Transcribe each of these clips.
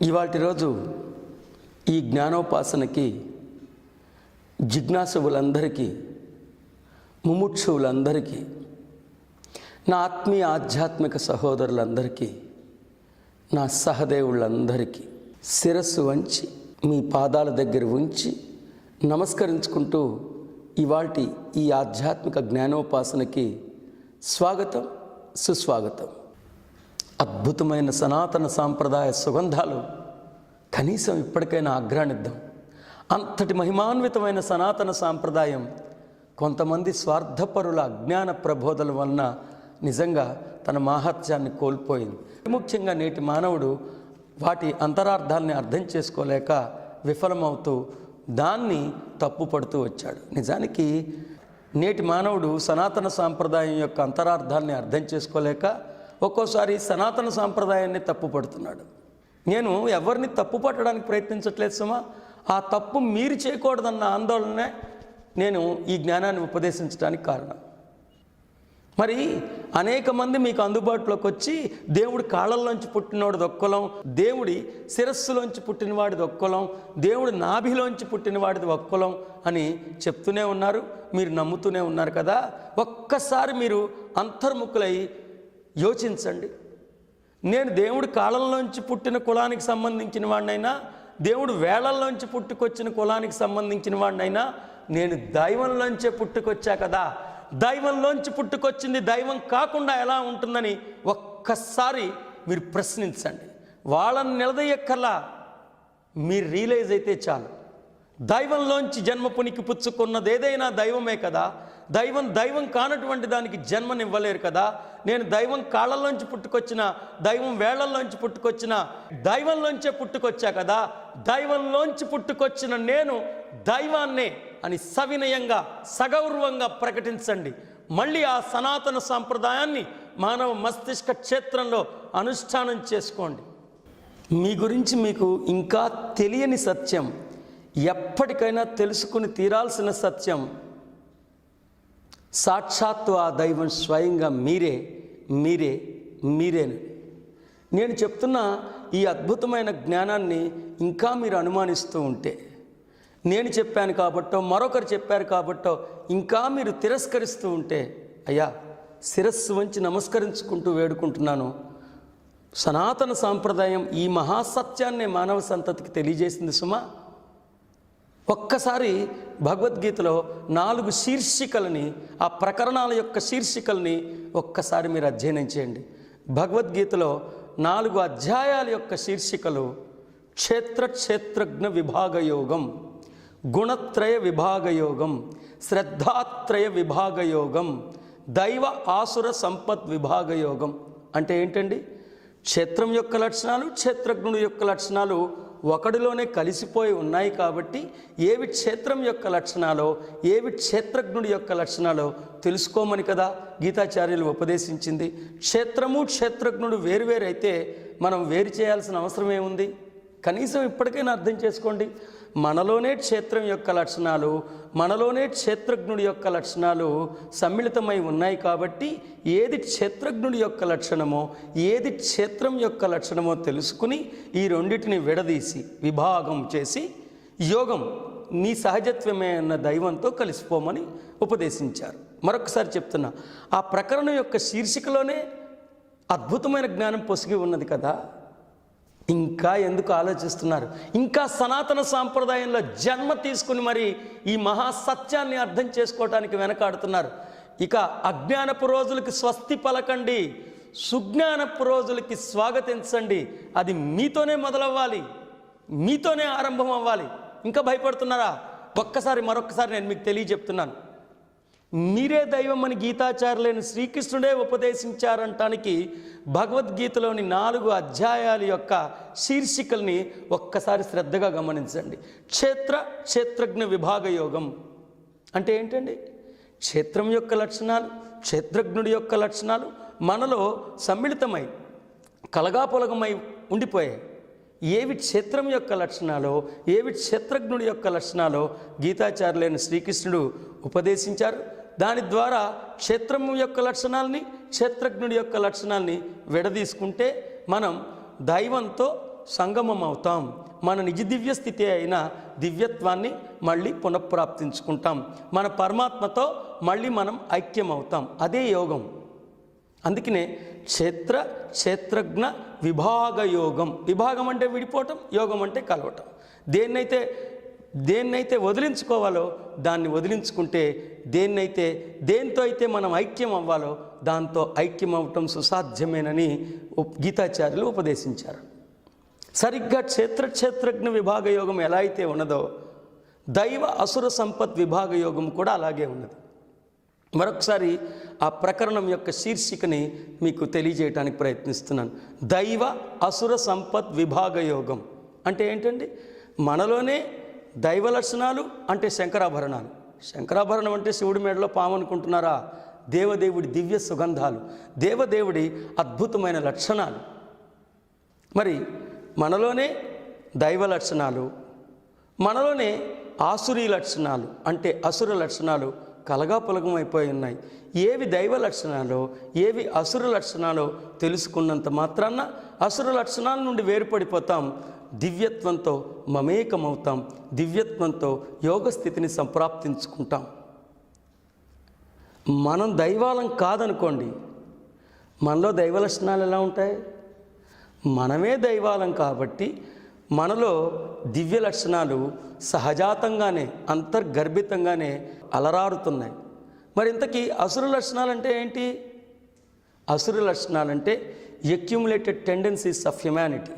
ఇవాల్టి రోజు ఈ జ్ఞానోపాసనకి జిజ్ఞాసువులందరికీ, ముముక్షువులందరికీ, నా ఆత్మీయ ఆధ్యాత్మిక సహోదరులందరికీ, నా సహదేవులందరికీ శిరస్సు వంచి మీ పాదాల దగ్గర ఉంచి నమస్కరించుకుంటూ ఇవాల్టి ఈ ఆధ్యాత్మిక జ్ఞానోపాసనకి స్వాగతం, సుస్వాగతం. అద్భుతమైన సనాతన సాంప్రదాయ సుగంధాలు కనీసం ఇప్పటికైనా ఆగ్రానిద్దాం. అంతటి మహిమాన్వితమైన సనాతన సాంప్రదాయం కొంతమంది స్వార్థపరుల అజ్ఞాన ప్రబోధల వలన నిజంగా తన మాహాత్యాన్ని కోల్పోయింది. ముఖ్యంగా నేటి మానవుడు వాటి అంతరార్థాలని అర్థం చేసుకోలేక విఫలమవుతూ దాన్ని తప్పుపడుతూ వచ్చాడు. నిజానికి నేటి మానవుడు సనాతన సాంప్రదాయం యొక్క అంతరార్థాలని అర్థం చేసుకోలేక ఒక్కోసారి సనాతన సాంప్రదాయాన్ని తప్పుపడుతున్నాడు. నేను ఎవరిని తప్పు పట్టడానికి ప్రయత్నించట్లేదు సుమా. ఆ తప్పు మీరు చేయకూడదన్న ఆందోళనే నేను ఈ జ్ఞానాన్ని ఉపదేశించడానికి కారణం. మరి అనేక మంది మీకు అందుబాటులోకి వచ్చి దేవుడి కాళ్ళల్లోంచి పుట్టినవాడిది ఒక్కలం, దేవుడి శిరస్సులోంచి పుట్టినవాడిది ఒక్కలం, దేవుడి నాభిలోంచి పుట్టినవాడిది ఒక్కలం అని చెప్తూనే ఉన్నారు. మీరు నమ్ముతూనే ఉన్నారు కదా. ఒక్కసారి మీరు అంతర్ముఖులై యోచించండి. నేను దేవుడి కాళ్ళల్లోంచి పుట్టిన కులానికి సంబంధించిన వాడినైనా, దేవుడు వేళల్లోంచి పుట్టుకొచ్చిన కులానికి సంబంధించిన వాడినైనా, నేను దైవంలోంచే పుట్టుకొచ్చా కదా. దైవంలోంచి పుట్టుకొచ్చింది దైవం కాకుండా ఎలా ఉంటుందని ఒక్కసారి మీరు ప్రశ్నించండి. వాళ్ళని నిలదీయక్కర్లా, మీరు రియలైజ్ అయితే చాలు. దైవంలోంచి జన్మ పునికి పుచ్చుకున్నది ఏదైనా దైవమే కదా. దైవం కానటువంటి దానికి జన్మనివ్వలేరు కదా. నేను దైవం కాళ్ళల్లోంచి పుట్టుకొచ్చిన, దైవం వేళ్లల్లోంచి పుట్టుకొచ్చిన, దైవంలోంచే పుట్టుకొచ్చా కదా. దైవంలోంచి పుట్టుకొచ్చిన నేను దైవాన్నే అని సవినయంగా, సగౌరవంగా ప్రకటించండి. మళ్ళీ ఆ సనాతన సాంప్రదాయాన్ని మానవ మస్తిష్క క్షేత్రంలో అనుష్ఠానం చేసుకోండి. మీ గురించి మీకు ఇంకా తెలియని సత్యం, ఎప్పటికైనా తెలుసుకుని తీరాల్సిన సత్యం, సాక్షాత్తు ఆ దైవం స్వయంగా మీరేను. నేను చెప్తున్న ఈ అద్భుతమైన జ్ఞానాన్ని ఇంకా మీరు అనుమానిస్తూ ఉంటే, నేను చెప్పాను కాబట్టో, మరొకరు చెప్పారు కాబట్టో ఇంకా మీరు తిరస్కరిస్తూ ఉంటే, అయ్యా శిరస్సు వంచి నమస్కరించుకుంటూ వేడుకుంటున్నాను. సనాతన సాంప్రదాయం ఈ మహాసత్యాన్నే మానవ సంతతికి తెలియజేసింది సుమా. ఒక్కసారి భగవద్గీతలో 4 శీర్షికలని, ఆ ప్రకరణాల యొక్క శీర్షికల్ని ఒక్కసారి మీరు అధ్యయనం చేయండి. భగవద్గీతలో 4 అధ్యాయాల యొక్క శీర్షికలు క్షేత్రజ్ఞ విభాగయోగం, గుణత్రయ విభాగయోగం, శ్రద్ధాత్రయ విభాగయోగం, దైవ ఆసుర సంపత్ విభాగయోగం. అంటే ఏంటండి? క్షేత్రం యొక్క లక్షణాలు, క్షేత్రజ్ఞుడి యొక్క లక్షణాలు ఒకడిలోనే కలిసిపోయి ఉన్నాయి కాబట్టి ఏవి క్షేత్రం యొక్క లక్షణాలో, ఏవి క్షేత్రజ్ఞుడి యొక్క లక్షణాలో తెలుసుకోమని కదా గీతాచార్యులు ఉపదేశించింది. క్షేత్రము క్షేత్రజ్ఞుడు వేరువేరైతే మనం వేరు చేయాల్సిన అవసరం ఏముంది? కనీసం ఇప్పటికైనా అర్థం చేసుకోండి. మనలోనే క్షేత్రం యొక్క లక్షణాలు, మనలోనే క్షేత్రజ్ఞుడి యొక్క లక్షణాలు సమ్మిళితమై ఉన్నాయి కాబట్టి ఏది క్షేత్రజ్ఞుడి యొక్క లక్షణమో, ఏది క్షేత్రం యొక్క లక్షణమో తెలుసుకుని ఈ రెండింటిని విడదీసి విభాగం చేసి యోగం నీ సహజత్వమే అన్న దైవంతో కలిసిపోమని ఉపదేశించారు. మరొకసారి చెప్తున్నా, ఆ ప్రకరణం యొక్క శీర్షికలోనే అద్భుతమైన జ్ఞానం పొసిగి ఉన్నది కదా. ఇంకా ఎందుకు ఆలోచిస్తున్నారు? ఇంకా సనాతన సాంప్రదాయంలో జన్మ తీసుకుని మరి ఈ మహాసత్యాన్ని అర్థం చేసుకోవటానికి వెనకాడుతున్నారు. ఇక అజ్ఞానపు రోజులకి స్వస్తి పలకండి, సుజ్ఞానపు రోజులకి స్వాగతించండి. అది మీతోనే మొదలవ్వాలి, మీతోనే ఆరంభం అవ్వాలి. ఇంకా భయపడుతున్నారా? మరొక్కసారి నేను మీకు తెలియజెప్తున్నాను. మీరే దైవం అని గీతాచార్యులైన శ్రీకృష్ణుడే ఉపదేశించారంటానికి భగవద్గీతలోని 4 అధ్యాయాల యొక్క శీర్షికల్ని ఒక్కసారి శ్రద్ధగా గమనించండి. క్షేత్రజ్ఞ విభాగయోగం అంటే ఏంటండి? క్షేత్రం యొక్క లక్షణాలు, క్షేత్రజ్ఞుడి యొక్క లక్షణాలు మనలో సమ్మిళితమై కలగాపులగమై ఉండిపోయాయి. ఏవి క్షేత్రం యొక్క లక్షణాలో, ఏవి క్షేత్రజ్ఞుడి యొక్క లక్షణాలో గీతాచార్యులైన శ్రీకృష్ణుడు ఉపదేశించారు. దాని ద్వారా క్షేత్రం యొక్క లక్షణాలని, క్షేత్రజ్ఞుడి యొక్క లక్షణాలని విడదీసుకుంటే మనం దైవంతో సంగమం అవుతాం. మన నిజ దివ్య స్థితి అయిన దివ్యత్వాన్ని మళ్ళీ పునఃప్రాప్తించుకుంటాం. మన పరమాత్మతో మళ్ళీ మనం ఐక్యం అవుతాం. అదే యోగం. అందుకనే క్షేత్రజ్ఞ విభాగ యోగం. విభాగం అంటే విడిపోవటం, యోగం అంటే కలవటం. దేన్నైతే వదిలించుకోవాలో దాన్ని వదిలించుకుంటే, దేంతో అయితే మనం ఐక్యం అవ్వాలో దాంతో ఐక్యం అవ్వటం సుసాధ్యమేనని గీతాచార్యులు ఉపదేశించారు. సరిగ్గా క్షేత్రజ్ఞ విభాగ యోగం ఎలా అయితే ఉన్నదో, దైవ అసుర సంపత్ విభాగ యోగం కూడా అలాగే ఉన్నది. మరొకసారి ఆ ప్రకరణం యొక్క శీర్షికని మీకు తెలియజేయడానికి ప్రయత్నిస్తున్నాను. దైవ అసుర సంపత్ విభాగ యోగం అంటే ఏంటండి? మనలోనే దైవ లక్షణాలు అంటే శంకరాభరణాలు. శంకరాభరణం అంటే శివుడి మెడలో పాము అనుకుంటున్నారా? దేవదేవుడి దివ్య సుగంధాలు, దేవదేవుడి అద్భుతమైన లక్షణాలు. మరి మనలోనే దైవ లక్షణాలు, మనలోనే ఆసురీ లక్షణాలు అంటే అసుర లక్షణాలు కలగాపులగమైపోయి ఉన్నాయి. ఏవి దైవ లక్షణాలో ఏవి అసుర లక్షణాలో తెలుసుకున్నంత మాత్రాన అసుర లక్షణాల నుండి వేరుపడిపోతాం, దివ్యత్వంతో మమేకమవుతాం, దివ్యత్వంతో యోగస్థితిని సంప్రాప్తించుకుంటాం. మనం దైవాలం కాదనుకోండి, మనలో దైవ లక్షణాలు ఎలా ఉంటాయి? మనమే దైవాలం కాబట్టి మనలో దివ్య లక్షణాలు సహజాతంగానే అంతర్గర్భితంగానే అలరారుతున్నాయి. మరి ఇంతకీ అసుర లక్షణాలు అంటే ఏంటి? అసుర లక్షణాలంటే అక్యుములేటెడ్ టెండెన్సీస్ ఆఫ్ హ్యుమానిటీ.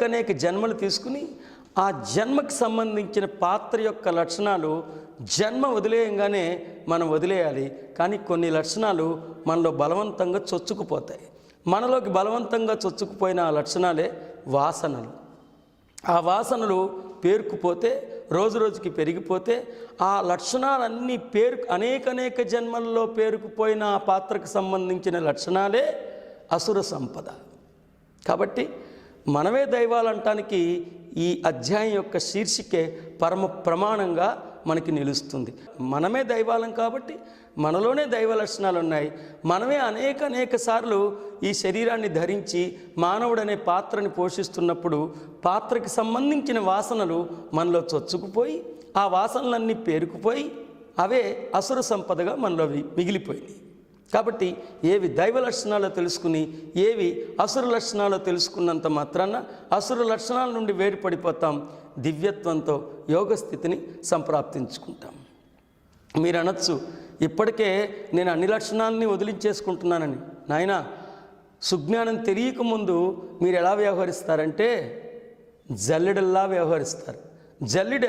అనేక జన్మలు తీసుకుని ఆ జన్మకు సంబంధించిన పాత్ర యొక్క లక్షణాలు జన్మ వదిలేయంగానే మనం వదిలేయాలి. కానీ కొన్ని లక్షణాలు మనలో బలవంతంగా చొచ్చుకుపోతాయి. మనలోకి బలవంతంగా చొచ్చుకుపోయిన ఆ లక్షణాలే వాసనలు. ఆ వాసనలు పేరుకుపోతే, రోజుకి పెరిగిపోతే, ఆ లక్షణాలన్నీ అనేక జన్మల్లో పేరుకుపోయిన ఆ పాత్రకు సంబంధించిన లక్షణాలే అసుర సంపద. కాబట్టి మనమే దైవాలంటానికి ఈ అధ్యాయం యొక్క శీర్షికే పరమ ప్రమాణంగా మనకి నిలుస్తుంది. మనమే దైవాలం కాబట్టి మనలోనే దైవ లక్షణాలు ఉన్నాయి. మనమే అనేక సార్లు ఈ శరీరాన్ని ధరించి మానవుడనే పాత్రని పోషిస్తున్నప్పుడు పాత్రకి సంబంధించిన వాసనలు మనలో చొచ్చుకుపోయి, ఆ వాసనలన్నీ పేరుకుపోయి అవే అసుర సంపదగా మనలో మిగిలిపోయినాయి. కాబట్టి ఏవి దైవ లక్షణాలు తెలుసుకుని ఏవి అసుర లక్షణాలు తెలుసుకున్నంత మాత్రాన అసుర లక్షణాల నుండి వేరుపడిపోతాం, దివ్యత్వంతో యోగస్థితిని సంప్రాప్తించుకుంటాం. మీరు అనొచ్చు, ఇప్పటికే నేను అన్ని లక్షణాలని వదిలించేసుకుంటున్నానని. నాయనా, సుజ్ఞానం తెలియకముందు మీరు ఎలా వ్యవహరిస్తారంటే జల్లెడల్లా వ్యవహరిస్తారు. జల్లెడ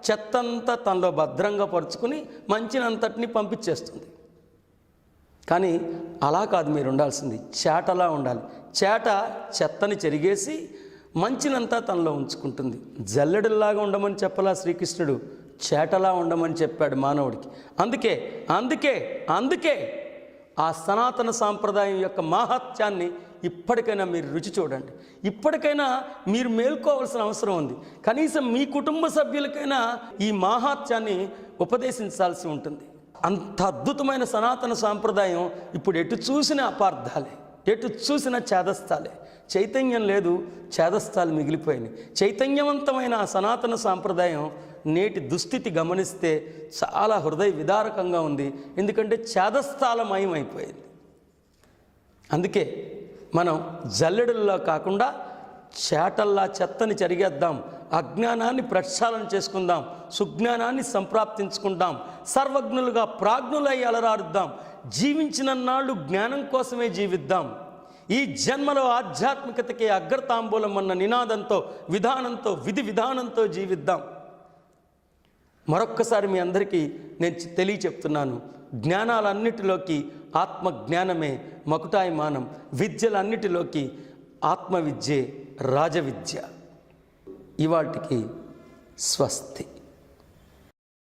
చెత్తంతా తనలో భద్రంగా పరుచుకుని మంచినంతటిని పంపించేస్తుంది. కానీ అలా కాదు మీరు ఉండాల్సింది, చేటలా ఉండాలి. చేట చెత్తని చెరిగేసి మంచినంతా తనలో ఉంచుకుంటుంది. జల్లెడల్లాగా ఉండమని చెప్పలా శ్రీకృష్ణుడు, చేటలా ఉండమని చెప్పాడు మానవుడికి. అందుకే ఆ సనాతన సాంప్రదాయం యొక్క మాహాత్యాన్ని ఇప్పటికైనా మీరు రుచి చూడండి. ఇప్పటికైనా మీరు మేల్కోవాల్సిన అవసరం ఉంది. కనీసం మీ కుటుంబ సభ్యులకైనా ఈ మాహాత్యాన్ని ఉపదేశించాల్సి ఉంటుంది. అంత అద్భుతమైన సనాతన సాంప్రదాయం ఇప్పుడు ఎటు చూసినా అపార్థాలే, ఎటు చూసినా ఛేదస్థాలే. చైతన్యం లేదు, ఛేదస్థాలు మిగిలిపోయినాయి. చైతన్యవంతమైన ఆ సనాతన సాంప్రదాయం నేటి దుస్థితి గమనిస్తే చాలా హృదయ విదారకంగా ఉంది. ఎందుకంటే ఛేదస్థాలమయం అయిపోయింది. అందుకే మనం జల్లెడుల్లో కాకుండా చేటల్లా చెత్తని చెరిగేద్దాం, అజ్ఞానాన్ని ప్రక్షాళన చేసుకుందాం, సుజ్ఞానాన్ని సంప్రాప్తించుకుందాం, సర్వజ్ఞులుగా ప్రాజ్ఞులై అలరారుద్దాం. జీవించినన్నాళ్ళు జ్ఞానం కోసమే జీవిద్దాం. ఈ జన్మలో ఆధ్యాత్మికతకి అగ్రతాంబూలం అన్న నినాదంతో, విధి విధానంతో జీవిద్దాం. మరొక్కసారి మీ అందరికీ నేను తెలియచెప్తున్నాను, జ్ఞానాలన్నిటిలోకి ఆత్మజ్ఞానమే మకుటాయమానం, విద్యలన్నిటిలోకి ఆత్మవిద్యే రాజవిద్య. ఇవాటికి స్వస్తి.